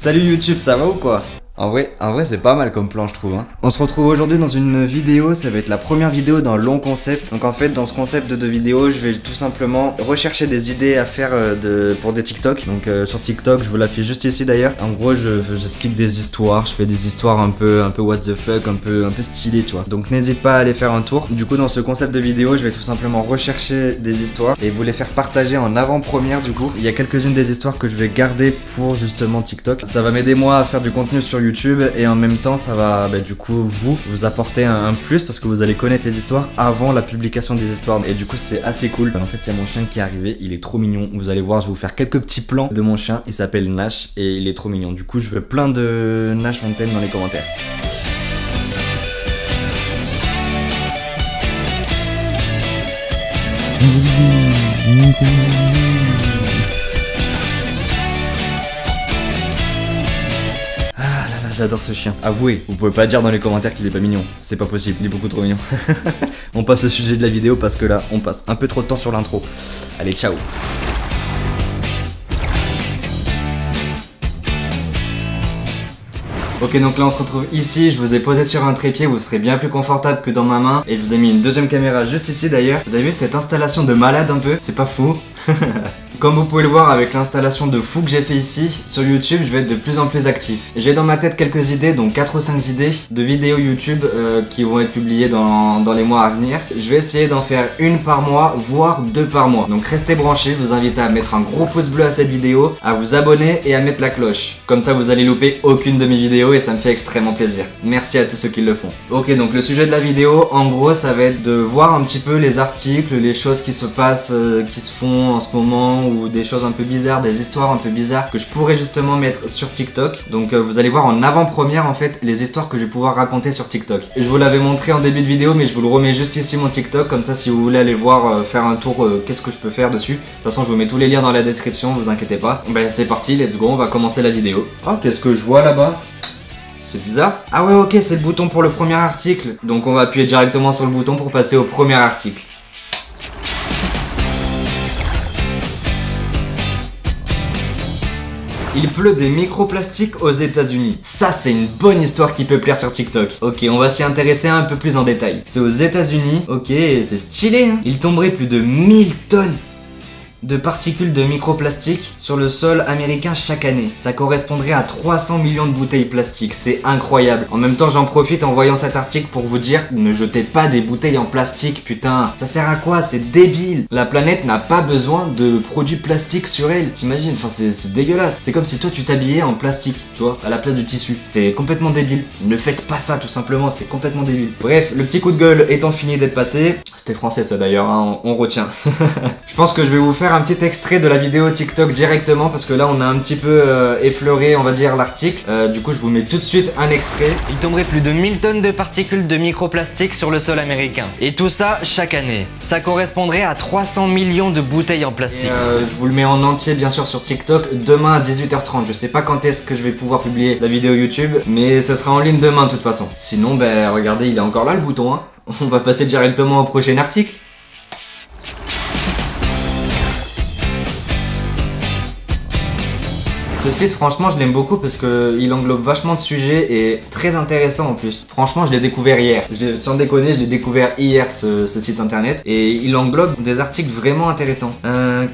Salut YouTube, ça va ou quoi? En vrai c'est pas mal comme plan je trouve hein. On se retrouve aujourd'hui dans une vidéo, ça va être la première vidéo d'un long concept. Donc en fait dans ce concept de vidéo je vais tout simplement rechercher des idées à faire pour des TikTok. Donc sur TikTok je vous l'affiche juste ici d'ailleurs. En gros j'explique des histoires, je fais des histoires un peu what the fuck, un peu stylé tu vois. Donc n'hésite pas à aller faire un tour. Du coup dans ce concept de vidéo je vais tout simplement rechercher des histoires et vous les faire partager en avant-première du coup. Il y a quelques-unes des histoires que je vais garder pour justement TikTok. Ça va m'aider moi à faire du contenu sur YouTube et en même temps ça va du coup vous apporter un plus parce que vous allez connaître les histoires avant la publication des histoires et du coup c'est assez cool. En fait il y a mon chien qui est arrivé, il est trop mignon, vous allez voir je vais vous faire quelques petits plans de mon chien, il s'appelle Nash et il est trop mignon. Du coup je veux plein de Nash Fontaine dans les commentaires. J'adore ce chien. Avouez, vous pouvez pas dire dans les commentaires qu'il est pas mignon. C'est pas possible, il est beaucoup trop mignon. On passe au sujet de la vidéo parce que là, on passe un peu trop de temps sur l'intro. Allez, ciao. Ok, donc là on se retrouve ici, je vous ai posé sur un trépied, vous serez bien plus confortable que dans ma main. Et je vous ai mis une deuxième caméra juste ici d'ailleurs. Vous avez vu cette installation de malade un peu? C'est pas fou? Comme vous pouvez le voir avec l'installation de fou que j'ai fait ici, sur YouTube je vais être de plus en plus actif. J'ai dans ma tête quelques idées, donc 4 ou 5 idées de vidéos YouTube qui vont être publiées dans les mois à venir. Je vais essayer d'en faire une par mois, voire 2 par mois. Donc restez branchés, je vous invite à mettre un gros pouce bleu à cette vidéo, à vous abonner et à mettre la cloche. Comme ça vous allez louper aucune de mes vidéos et ça me fait extrêmement plaisir. Merci à tous ceux qui le font. Ok, donc le sujet de la vidéo, en gros ça va être de voir un petit peu les articles, les choses qui se passent, qui se font en ce moment, ou des choses un peu bizarres, des histoires un peu bizarres que je pourrais justement mettre sur TikTok. Donc vous allez voir en avant-première en fait les histoires que je vais pouvoir raconter sur TikTok. Je vous l'avais montré en début de vidéo mais je vous le remets juste ici mon TikTok, comme ça si vous voulez aller voir, faire un tour, qu'est-ce que je peux faire dessus. De toute façon je vous mets tous les liens dans la description, vous inquiétez pas. Ben c'est parti, let's go, on va commencer la vidéo. Oh, qu'est-ce que je vois là-bas? C'est bizarre. Ah ouais ok, c'est le bouton pour le premier article. Donc on va appuyer directement sur le bouton pour passer au premier article. Il pleut des microplastiques aux États-Unis. Ça, c'est une bonne histoire qui peut plaire sur TikTok. Ok, on va s'y intéresser un peu plus en détail. C'est aux États-Unis. Ok, c'est stylé, hein. Il tomberait plus de 1000 tonnes de particules de microplastique sur le sol américain chaque année. Ça correspondrait à 300 millions de bouteilles plastiques, c'est incroyable. En même temps j'en profite en voyant cet article pour vous dire, ne jetez pas des bouteilles en plastique, putain. Ça sert à quoi? C'est débile. La planète n'a pas besoin de produits plastiques sur elle, t'imagines? Enfin c'est dégueulasse. C'est comme si toi tu t'habillais en plastique, tu vois, à la place du tissu. C'est complètement débile. Ne faites pas ça tout simplement, c'est complètement débile. Bref, le petit coup de gueule étant fini d'être passé, c'était français ça d'ailleurs, hein, on retient. Je pense que je vais vous faire un petit extrait de la vidéo TikTok directement parce que là on a un petit peu effleuré on va dire l'article. Du coup je vous mets tout de suite un extrait. Il tomberait plus de 1000 tonnes de particules de microplastique sur le sol américain. Et tout ça chaque année. Ça correspondrait à 300 millions de bouteilles en plastique. Je vous le mets en entier bien sûr sur TikTok demain à 18h30. Je sais pas quand est-ce que je vais pouvoir publier la vidéo YouTube, mais ce sera en ligne demain de toute façon. Sinon ben regardez il est encore là le bouton hein. On va passer directement au prochain article. Ce site franchement je l'aime beaucoup parce qu'il englobe vachement de sujets et très intéressant en plus. Franchement je l'ai découvert hier, sans déconner je l'ai découvert hier ce site internet et il englobe des articles vraiment intéressants.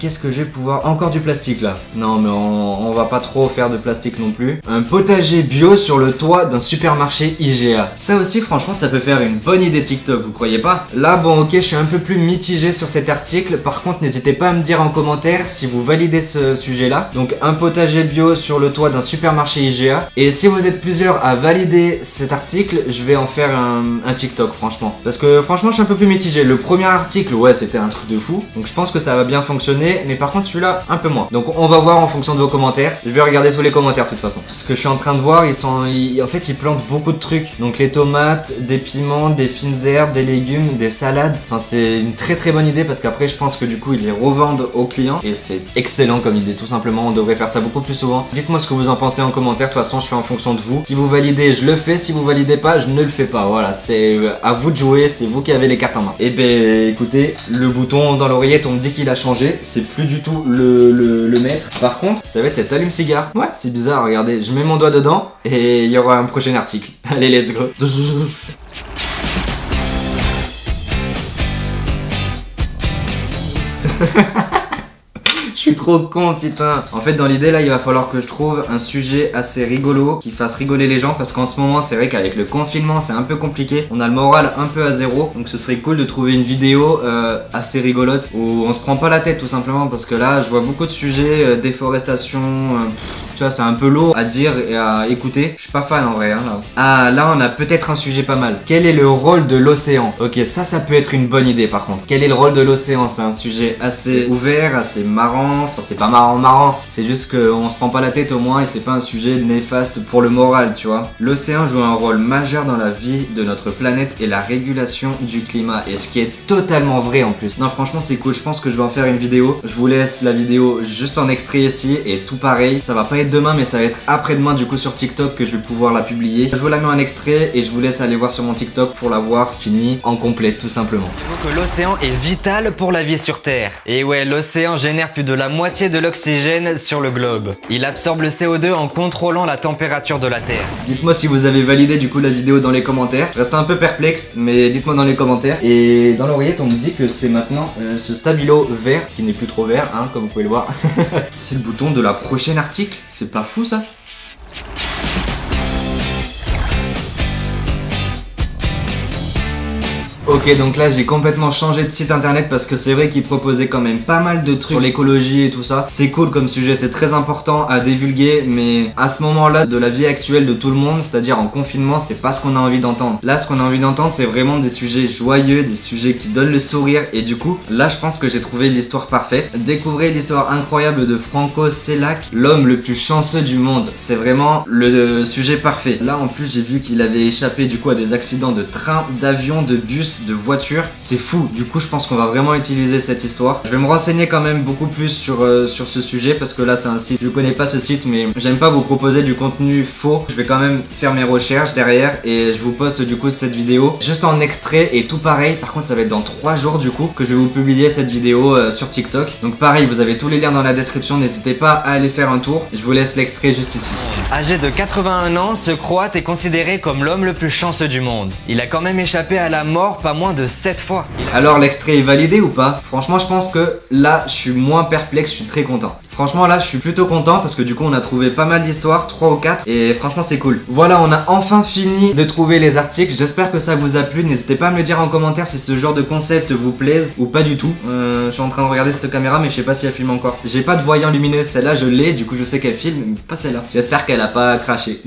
Qu'est-ce que je vais pouvoir... Encore du plastique là. Non mais on va pas trop faire de plastique non plus. Un potager bio sur le toit d'un supermarché IGA. Ça aussi franchement ça peut faire une bonne idée TikTok, vous croyez pas? Là bon ok je suis un peu plus mitigé sur cet article. Par contre n'hésitez pas à me dire en commentaire si vous validez ce sujet là. Donc un potager bio sur le toit d'un supermarché IGA. Et si vous êtes plusieurs à valider cet article, je vais en faire un TikTok franchement. Parce que franchement je suis un peu plus mitigé. Le premier article ouais c'était un truc de fou. Donc je pense que ça va bien fonctionner. Mais par contre celui-là un peu moins. Donc on va voir en fonction de vos commentaires. Je vais regarder tous les commentaires de toute façon. Ce que je suis en train de voir en fait ils plantent beaucoup de trucs. Donc les tomates, des piments, des fines herbes, des légumes, des salades. Enfin c'est une très très bonne idée parce qu'après je pense que du coup ils les revendent aux clients. Et c'est excellent comme idée tout simplement. On devrait faire ça beaucoup plus souvent. Dites-moi ce que vous en pensez en commentaire, de toute façon je fais en fonction de vous. Si vous validez, je le fais, si vous validez pas, je ne le fais pas. Voilà, c'est à vous de jouer, c'est vous qui avez les cartes en main. Et ben écoutez, le bouton dans l'oreillette, on me dit qu'il a changé, c'est plus du tout le maître. Par contre, ça va être cet allume-cigare. Ouais, c'est bizarre, regardez, je mets mon doigt dedans et il y aura un prochain article. Allez, let's go. Je suis trop con, putain. En fait, dans l'idée là, il va falloir que je trouve un sujet assez rigolo qui fasse rigoler les gens, parce qu'en ce moment, c'est vrai qu'avec le confinement, c'est un peu compliqué. On a le moral un peu à zéro, donc ce serait cool de trouver une vidéo assez rigolote où on se prend pas la tête tout simplement, parce que là, je vois beaucoup de sujets, déforestation, tu vois, c'est un peu lourd à dire et à écouter. Je suis pas fan en vrai, hein, là. Ah, là, on a peut-être un sujet pas mal. Quel est le rôle de l'océan? Ok, ça peut être une bonne idée par contre. Quel est le rôle de l'océan? C'est un sujet assez ouvert, assez marrant. Enfin, c'est pas marrant, c'est juste qu'on se prend pas la tête au moins et c'est pas un sujet néfaste pour le moral, tu vois. L'océan joue un rôle majeur dans la vie de notre planète et la régulation du climat, et ce qui est totalement vrai en plus. Non, franchement, c'est cool, je pense que je vais en faire une vidéo. Je vous laisse la vidéo juste en extrait ici, et tout pareil, ça va pas être demain, mais ça va être après-demain du coup sur TikTok que je vais pouvoir la publier. Je vous la mets en extrait et je vous laisse aller voir sur mon TikTok pour la voir finie en complet, tout simplement. Que l'océan est vital pour la vie sur Terre. Et ouais, l'océan génère plus de la moitié de l'oxygène sur le globe. Il absorbe le CO2 en contrôlant la température de la Terre. Dites-moi si vous avez validé du coup la vidéo dans les commentaires. Je reste un peu perplexe, mais dites-moi dans les commentaires. Et dans l'oreillette, on me dit que c'est maintenant ce stabilo vert, qui n'est plus trop vert, hein, comme vous pouvez le voir. C'est le bouton de la prochaine article. C'est pas fou ça? Ok, donc là j'ai complètement changé de site internet parce que c'est vrai qu'il proposait quand même pas mal de trucs sur l'écologie et tout ça. C'est cool comme sujet, c'est très important à divulguer, mais à ce moment-là de la vie actuelle de tout le monde, c'est-à-dire en confinement, c'est pas ce qu'on a envie d'entendre. Là, ce qu'on a envie d'entendre, c'est vraiment des sujets joyeux, des sujets qui donnent le sourire, et du coup, là je pense que j'ai trouvé l'histoire parfaite. Découvrez l'histoire incroyable de Franco Cellac, l'homme le plus chanceux du monde. C'est vraiment le sujet parfait. Là en plus, j'ai vu qu'il avait échappé du coup à des accidents de train, d'avion, de bus, de voiture. C'est fou, du coup je pense qu'on va vraiment utiliser cette histoire. Je vais me renseigner quand même beaucoup plus sur ce sujet, parce que là c'est un site, je connais pas ce site, mais j'aime pas vous proposer du contenu faux. Je vais quand même faire mes recherches derrière et je vous poste du coup cette vidéo juste en extrait et tout pareil. Par contre ça va être dans 3 jours du coup que je vais vous publier cette vidéo sur TikTok. Donc pareil, vous avez tous les liens dans la description, n'hésitez pas à aller faire un tour. Je vous laisse l'extrait juste ici. Âgé de 81 ans, ce Croate est considéré comme l'homme le plus chanceux du monde. Il a quand même échappé à la mort pas moins de 7 fois. Alors l'extrait est validé ou pas? Franchement je pense que là je suis moins perplexe, je suis très content. Franchement là je suis plutôt content parce que du coup on a trouvé pas mal d'histoires, 3 ou 4, et franchement c'est cool. Voilà, on a enfin fini de trouver les articles, j'espère que ça vous a plu. N'hésitez pas à me le dire en commentaire si ce genre de concept vous plaise ou pas du tout. Je suis en train de regarder cette caméra mais je sais pas si elle filme encore. J'ai pas de voyant lumineux, celle-là je l'ai, du coup je sais qu'elle filme, mais pas celle-là. J'espère qu'elle a pas craché.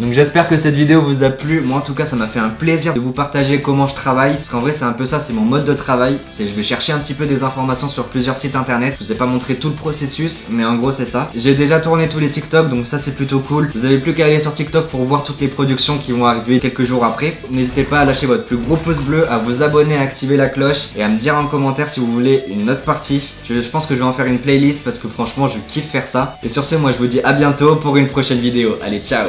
Donc j'espère que cette vidéo vous a plu. Moi en tout cas ça m'a fait un plaisir de vous partager comment je travaille, parce qu'en vrai c'est un peu ça, c'est mon mode de travail. Je vais chercher un petit peu des informations sur plusieurs sites internet. Je vous ai pas montré tout le processus, mais en gros c'est ça. J'ai déjà tourné tous les TikTok, donc ça c'est plutôt cool. Vous avez plus qu'à aller sur TikTok pour voir toutes les productions qui vont arriver quelques jours après. N'hésitez pas à lâcher votre plus gros pouce bleu, à vous abonner, à activer la cloche et à me dire en commentaire si vous voulez une autre partie. Je pense que je vais en faire une playlist parce que franchement je kiffe faire ça. Et sur ce, moi je vous dis à bientôt pour une prochaine vidéo. Allez, ciao!